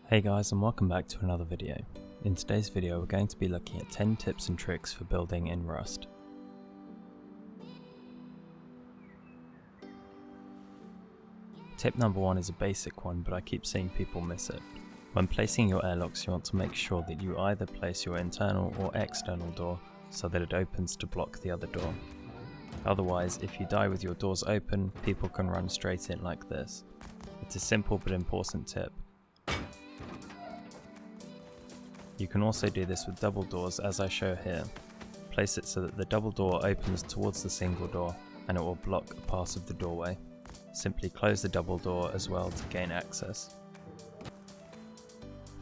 Hey guys, and welcome back to another video. In today's video we're going to be looking at 10 tips and tricks for building in Rust. Tip number 1 is a basic one, but I keep seeing people miss it. When placing your airlocks, you want to make sure that you either place your internal or external door so that it opens to block the other door. Otherwise, if you die with your doors open, people can run straight in like this. It's a simple but important tip. You can also do this with double doors as I show here. Place it so that the double door opens towards the single door and it will block a part of the doorway. Simply close the double door as well to gain access.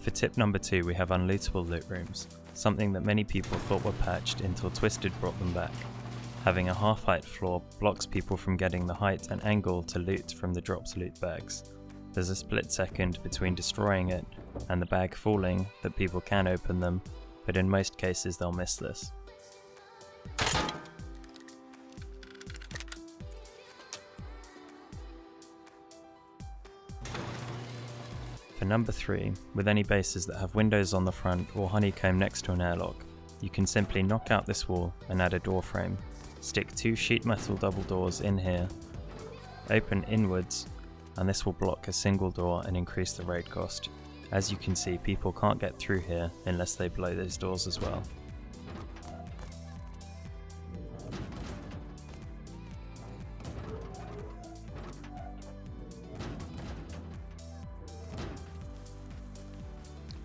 For tip number 2 we have unlootable loot rooms, something that many people thought were patched until Twisited brought them back. Having a half-height floor blocks people from getting the height and angle to loot from the dropped loot bags. There's a split second between destroying it and the bag falling that people can open them, but in most cases they'll miss this. For number 3, with any bases that have windows on the front or honeycomb next to an airlock, you can simply knock out this wall and add a door frame. Stick 2 sheet metal double doors in here, open inwards, and this will block a single door and increase the raid cost. As you can see, people can't get through here unless they blow those doors as well.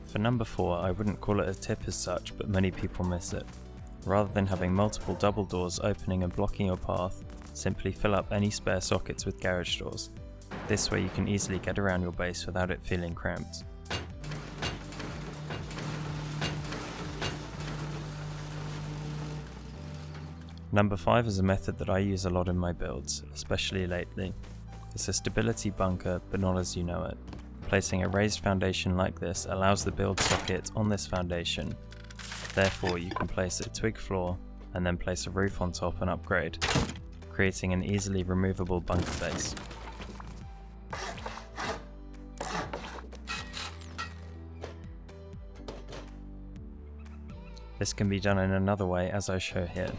For number 4, I wouldn't call it a tip as such, but many people miss it. Rather than having multiple double doors opening and blocking your path, simply fill up any spare sockets with garage doors. This way you can easily get around your base without it feeling cramped. Number 5 is a method that I use a lot in my builds, especially lately. It's a stability bunker, but not as you know it. Placing a raised foundation like this allows the build socket on this foundation. Therefore you can place a twig floor and then place a roof on top and upgrade, creating an easily removable bunker base. This can be done in another way as I show here.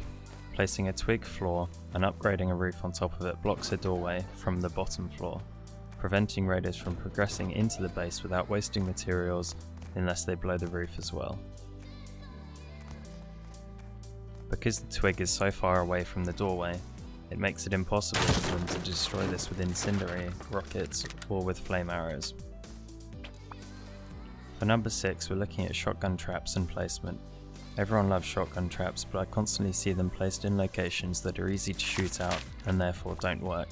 Placing a twig floor and upgrading a roof on top of it blocks a doorway from the bottom floor, preventing raiders from progressing into the base without wasting materials unless they blow the roof as well. Because the twig is so far away from the doorway, it makes it impossible for them to destroy this with incendiary rockets or with flame arrows. For number 6, we're looking at shotgun traps and placement. Everyone loves shotgun traps, but I constantly see them placed in locations that are easy to shoot out and therefore don't work.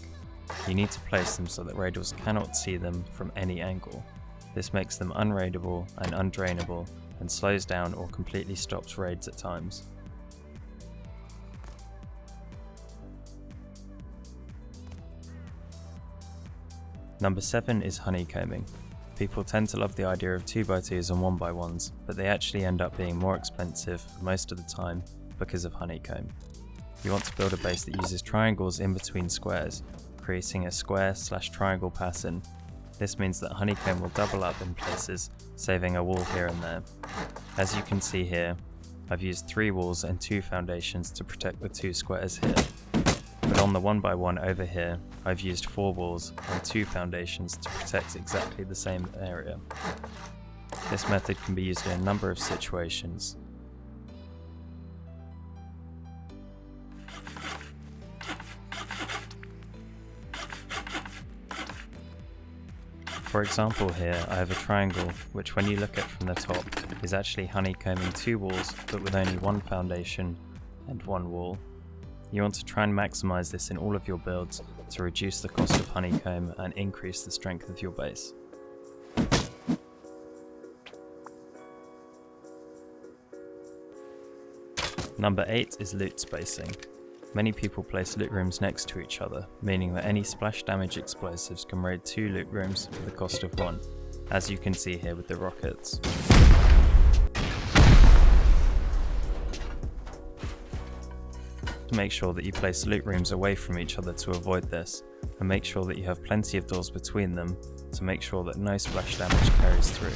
You need to place them so that raiders cannot see them from any angle. This makes them unraidable and undrainable and slows down or completely stops raids at times. Number 7 is honeycombing. People tend to love the idea of 2x2s and 1x1s, but they actually end up being more expensive most of the time because of honeycomb. You want to build a base that uses triangles in between squares, creating a square/triangle pattern. This means that honeycomb will double up in places, saving a wall here and there. As you can see here, I've used 3 walls and 2 foundations to protect the 2 squares here. But on the 1x1 over here, I've used 4 walls and 2 foundations to protect exactly the same area. This method can be used in a number of situations. For example here, I have a triangle which when you look at from the top is actually honeycombing 2 walls but with only 1 foundation and 1 wall. You want to try and maximize this in all of your builds to reduce the cost of honeycomb and increase the strength of your base. Number 8 is loot spacing. Many people place loot rooms next to each other, meaning that any splash damage explosives can raid 2 loot rooms for the cost of 1, as you can see here with the rockets. Make sure that you place loot rooms away from each other to avoid this, and make sure that you have plenty of doors between them to make sure that no splash damage carries through.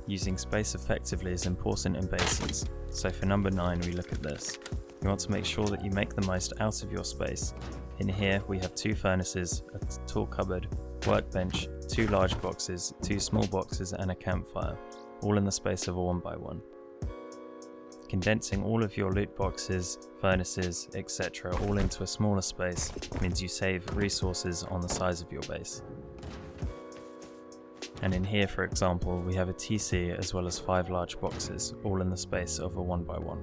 Using space effectively is important in bases, so for number 9 we look at this. You want to make sure that you make the most out of your space. In here we have 2 furnaces, a tall cupboard, workbench, 2 large boxes, 2 small boxes and a campfire, all in the space of a 1x1. Condensing all of your loot boxes, furnaces, etc. all into a smaller space means you save resources on the size of your base. And in here, for example, we have a TC as well as 5 large boxes, all in the space of a 1x1.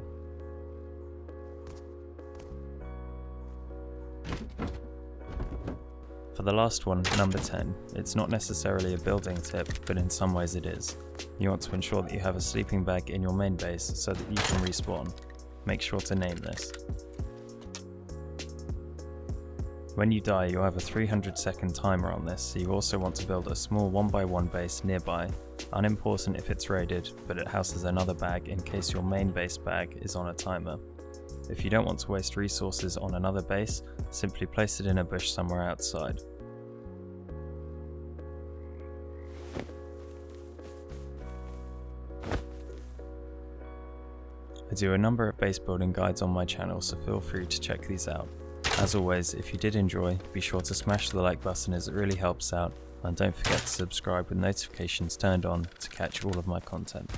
For the last one, number 10, it's not necessarily a building tip, but in some ways it is. You want to ensure that you have a sleeping bag in your main base so that you can respawn. Make sure to name this. When you die, you'll have a 300-second timer on this, so you also want to build a small 1x1 base nearby. Unimportant if it's raided, but it houses another bag in case your main base bag is on a timer. If you don't want to waste resources on another base, simply place it in a bush somewhere outside. I do a number of base building guides on my channel, so feel free to check these out. As always, if you did enjoy, be sure to smash the like button as it really helps out, and don't forget to subscribe with notifications turned on to catch all of my content.